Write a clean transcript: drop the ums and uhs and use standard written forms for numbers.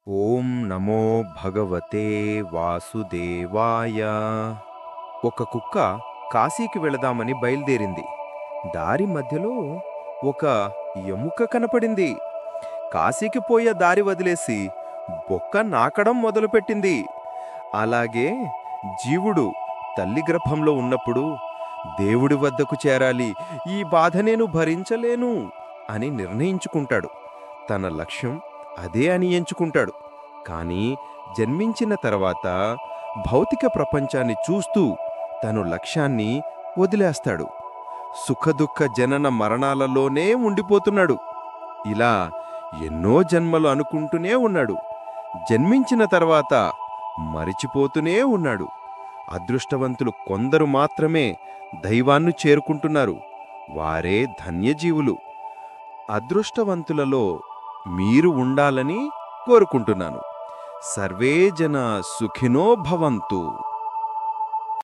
ఓం నమో భగవతే వాసుదేవాయ. ఒక కుక్క కాశీకి వెళదామని బయలుదేరింది. దారి మధ్యలో ఒక ఎముక కనపడింది. కాశీకి పోయే దారి వదిలేసి బొక్క నాకడం మొదలుపెట్టింది. అలాగే జీవుడు తల్లి గర్భంలో ఉన్నప్పుడు దేవుడి వద్దకు చేరాలి, ఈ బాధ నేను భరించలేను అని నిర్ణయించుకుంటాడు. తన లక్ష్యం అదే అని ఎంచుకుంటాడు. కానీ జన్మించిన తర్వాత భౌతిక ప్రపంచాన్ని చూస్తూ తను లక్ష్యాన్ని వదిలేస్తాడు. సుఖదుఖ జనన మరణాలలోనే ఉండిపోతున్నాడు. ఇలా ఎన్నో జన్మలు అనుకుంటూనే ఉన్నాడు. జన్మించిన తర్వాత మరిచిపోతూనే ఉన్నాడు. అదృష్టవంతులు కొందరు మాత్రమే దైవాన్ని చేరుకుంటున్నారు. వారే ధన్యజీవులు. అదృష్టవంతులలో మీరు ఉండాలని కోరుకుంటున్నాను. సర్వే జన సుఖినో భవంతు.